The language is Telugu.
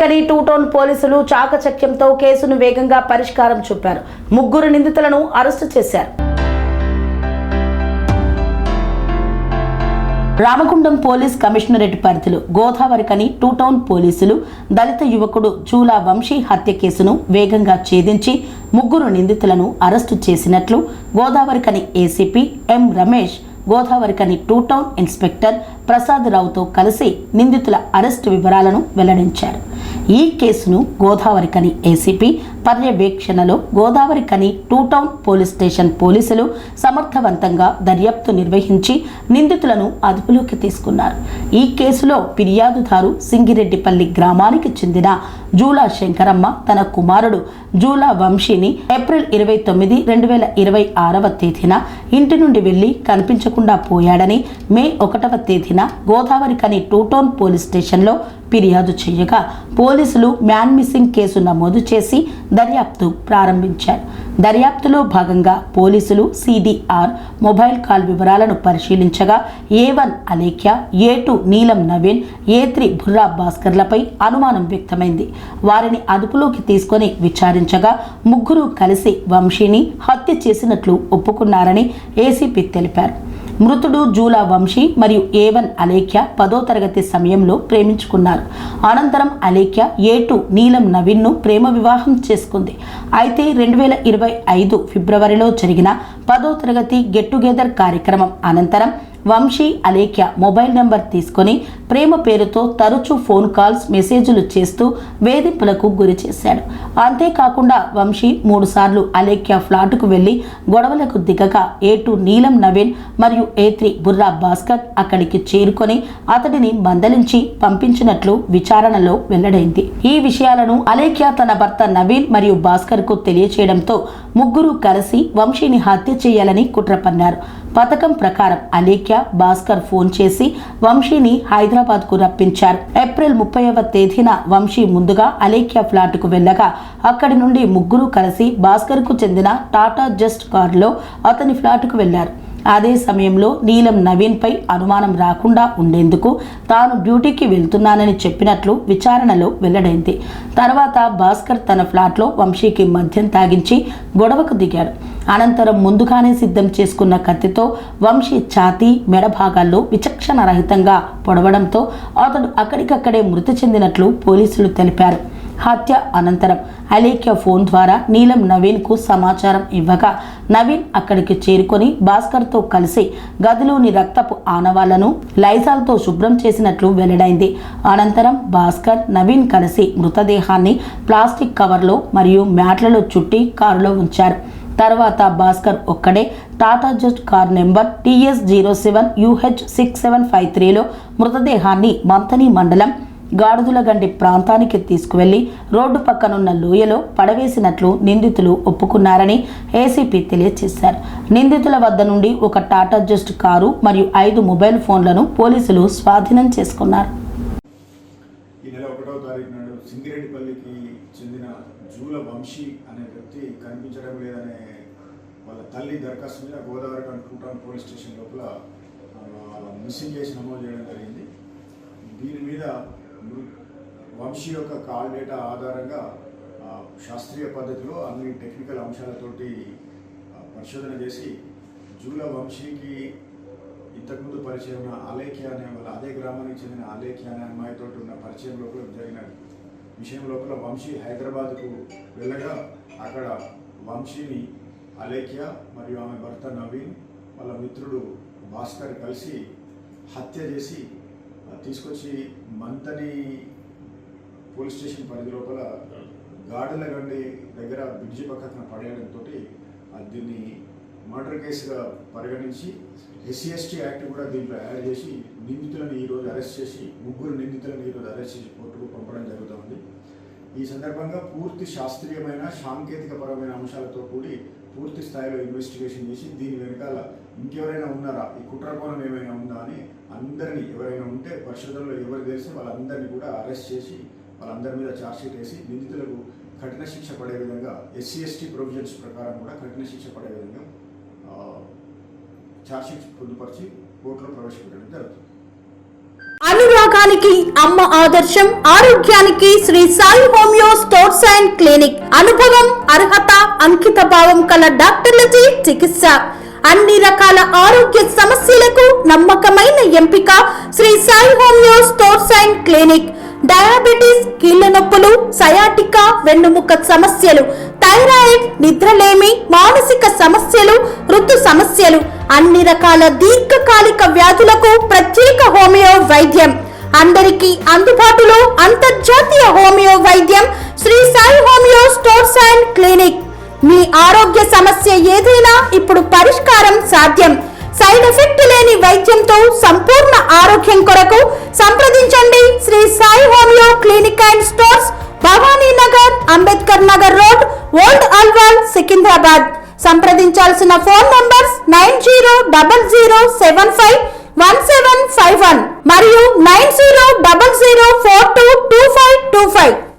గోదావరికని టూ టౌన్ పోలీసులు చాకచక్యంతో కేసును వేగంగా పరిష్కారం చూపారు. 3 నిందితులను అరెస్టు చేశారు. రామగుండం పోలీస్ కమిషనరేట్ పరిధిలో గోదావరికని టూ టౌన్ పోలీసులు దళిత యువకుడు జూలా వంశీ హత్య కేసును వేగంగా ఛేదించి 3 నిందితులను అరెస్టు చేసినట్లు Godavarikhani ACP M Ramesh Godavarikhani two town inspector Prasad రావుతో కలిసి నిందితుల అరెస్టు వివరాలను వెల్లడించారు. ఈ కేసును గోదావరికని ఏసీపీ పర్యవేక్షణలో Godavarikhani two town police station పోలీసులు సమర్థవంతంగా దర్యాప్తు నిర్వహించి నిందితులను అదుపులోకి తీసుకున్నారు. ఈ కేసులో ఫిర్యాదుదారు సింగిరెడ్డిపల్లి గ్రామానికి చెందిన జూలా శంకరమ్మ తన కుమారుడు జూలా వంశీని ఏప్రిల్ 29, 2026వ తేదీన ఇంటి నుండి వెళ్లి కనిపించకుండా పోయాడని మే 1వ తేదీన గోదావరికని టూ టౌన్ పోలీస్ స్టేషన్లో ఫిర్యాదు చేయగా పోలీసులు మ్యాన్ మిస్సింగ్ కేసు నమోదు చేసి దర్యాప్తు ప్రారంభించారు. దర్యాప్తులో భాగంగా పోలీసులు సిడిఆర్ మొబైల్ కాల్ వివరాలను పరిశీలించగా A1 అలేఖ్య, A2 నీలం నవీన్, A3 బుర్రా భాస్కర్లపై అనుమానం వ్యక్తమైంది. వారిని అదుపులోకి తీసుకొని విచారించగా 3 కలిసి వంశీని హత్య చేసినట్లు ఒప్పుకున్నారని ఏసీపీ తెలిపారు. మృతుడు జూలా వంశీ మరియు A1 అలేఖ్య 10వ తరగతి సమయంలో ప్రేమించుకున్నారు. అనంతరం అలేఖ్య A2 నీలం నవీన్ను ప్రేమ వివాహం చేసుకుంది. అయితే 2025 ఫిబ్రవరిలో జరిగిన 10వ తరగతి గెట్ టుగెదర్ కార్యక్రమం అనంతరం వంశీ అలేఖ్య మొబైల్ నెంబర్ తీసుకొని ప్రేమ పేరుతో తరచూ ఫోన్ కాల్స్, మెసేజ్లు చేస్తూ వేధింపులకు గురి చేశాడు. అంతేకాకుండా వంశీ 3 సార్లు అలేఖ్య ఫ్లాటుకు వెళ్లి గొడవలకు దిగగా A2 నీలం నవీన్ మరియు A3 బుర్రా భాస్కర్ అక్కడికి చేరుకొని అతడిని మందలించి పంపించినట్లు విచారణలో వెల్లడైంది. ఈ విషయాలను అలేఖ్య తన భర్త నవీన్ మరియు భాస్కర్ కు తెలియచేయడంతో 3 కలిసి వంశీని హత్య చేయాలని కుట్ర పన్నారు. పథకం ప్రకారం అలేఖ్య, భాస్కర్ ఫోన్ చేసి వంశీని హైదరాబాద్ కు రప్పించారు. ఏప్రిల్ 30వ తేదీన వంశీ ముందుగా అలేఖ్య ఫ్లాట్ కు వెళ్ళగా అక్కడి నుండి 3 కలిసి భాస్కర్ కు చెందిన టాటా జస్ట్ కారులో అతని ఫ్లాట్ కు వెళ్లారు. అదే సమయంలో నీలం నవీన్ పై అనుమానం రాకుండా ఉండేందుకు తాను డ్యూటీకి వెళ్తున్నానని చెప్పినట్లు విచారణలో వెల్లడైంది. తర్వాత భాస్కర్ తన ఫ్లాట్లో వంశీకి మద్యం తాగించి గొడవకు దిగాడు. అనంతరం ముందుగానే సిద్ధం చేసుకున్న కత్తితో వంశీ ఛాతీ, మెడ భాగాల్లో విచక్షణ రహితంగా పొడవడంతో అతడు అక్కడికక్కడే మృతి చెందినట్లు పోలీసులు తెలిపారు. హత్య అనంతరం అలేఖ్య ఫోన్ ద్వారా నీలం నవీన్కు సమాచారం ఇవ్వగా నవీన్ అక్కడికి చేరుకొని భాస్కర్తో కలిసి గదిలోని రక్తపు ఆనవాళ్లను లైజాల్తో శుభ్రం చేసినట్లు వెల్లడైంది. అనంతరం భాస్కర్, నవీన్ కలిసి మృతదేహాన్ని ప్లాస్టిక్ కవర్లో మరియు మ్యాట్లలో చుట్టి కారులో ఉంచారు. తర్వాత భాస్కర్ ఒక్కడే టాటా జస్ట్ కార్ నెంబర్ TS07UH6753లో మృతదేహాన్ని మంతని మండలం గాడుదులగండి ప్రాంతానికి తీసుకువెళ్లి రోడ్డు పక్కనున్న లోయలో పడవేసినట్లు నిందితులు ఒప్పుకున్నారని ఏసీపీ తెలియజేశారు. నిందితుల వద్ద నుండి ఒక టాటా జస్ట్ కారు మరియు 5 మొబైల్ ఫోన్లను పోలీసులు స్వాధీనం చేసుకున్నారు. ఈ నెల 1వ తారీఖు నాడు సింగిరెడ్డిపల్లికి చెందిన జూల వంశీ అనే వ్యక్తి కనిపించడం లేదనే వాళ్ళ తల్లి దరఖాస్తు మీద Godavarikhani two town police station లోపల మిస్సింగ్ కేసు నమోదు చేయడం జరిగింది. దీని మీద వంశీ యొక్క కాల్ డేటా ఆధారంగా శాస్త్రీయ పద్ధతిలో అన్ని టెక్నికల్ అంశాలతోటి పరిశోధన చేసి జూల వంశీకి ఇంతకుముందు పరిచయం ఉన్న అలేఖ్య అనే వాళ్ళ అదే గ్రామానికి చెందిన అలేఖ్య అనే అమ్మాయితో ఉన్న పరిచయం లోపల జరిగిన విషయం లోపల వంశీ హైదరాబాద్కు వెళ్ళగా అక్కడ వంశీని అలేఖ్య మరియు ఆమె భర్త నవీన్ వాళ్ళ మిత్రుడు భాస్కర్ కలిసి హత్య చేసి తీసుకొచ్చి మంతని పోలీస్ స్టేషన్ పరిధి లోపల గాడులగండి దగ్గర బ్రిడ్జి పక్కన పడేయడంతో దీన్ని మర్డర్ కేసుగా పరిగణించి SC/ST యాక్ట్ కూడా దీంట్లో యాడ్ చేసి నిందితులను ఈరోజు అరెస్ట్ చేసి 3 నిందితులను ఈరోజు అరెస్ట్ చేసి కోర్టుకు పంపడం జరుగుతుంది. ఈ సందర్భంగా పూర్తి శాస్త్రీయమైన సాంకేతికపరమైన అంశాలతో కూడి పూర్తి స్థాయిలో ఇన్వెస్టిగేషన్ చేసి దీని వెనకాల ఇంకెవరైనా ఉన్నారా, ఈ కుట్రకోణం ఏమైనా ఉందా అని అందరినీ ఎవరైనా ఉంటే పరిశోధనలో ఎవరు తెలిసి వాళ్ళందరినీ కూడా అరెస్ట్ చేసి వాళ్ళందరి మీద ఛార్జ్షీట్ వేసి నిందితులకు కఠిన శిక్ష పడే విధంగా SC/ST ప్రొవిజన్స్ ప్రకారం కూడా కఠిన శిక్ష పడే విధంగా ఛార్జ్షీట్ పొందుపరిచి కోర్టులో ప్రవేశపెట్టడం జరుగుతుంది. అనురాగాల ఆరోగ్యానికి అమ్మ ఆదర్శం, ఆరోగ్యానికి Shri Sai homeo stores and clinic. అనుభవం, అర్హత, అంకిత భావం కల డాక్టర్లచే చికిత్స. అన్ని రకాల ఆరోగ్య సమస్యలకు నమ్మకమైన ఎంపిక Shri Sai homeo stores and clinic. Diabetes, కీళ్ల నొప్పులు, సయాటికా, వెన్నుముక సమస్యలు, థైరాయిడ్, నిద్రలేమి, మానసిక సమస్యలు, ఋతు సమస్యలు, అన్ని రకాల దీర్ఘకాలిక వ్యాధులకు ప్రత్యేక హోమియో వైద్యం. అందరికీ అందుబాటులో అంతర్జాతీయ హోమియో వైద్యం Shri Sai homeo stores and clinic. మీ ఆరోగ్య సమస్య ఏదైనా ఇప్పుడు పరిష్కారం సాధ్యం. సైడ్ ఎఫెక్ట్ లేని వైద్యంతో సంపూర్ణ ఆరోగ్యం కొరకు సంప్రదించండి Shri Sai homeo clinic and stores, Bhavani Nagar, Ambedkar Nagar road, old Alwal, Secunderabad. సంప్రదించాల్సిన ఫోన్ నంబర్స్ 9000751751 మరియు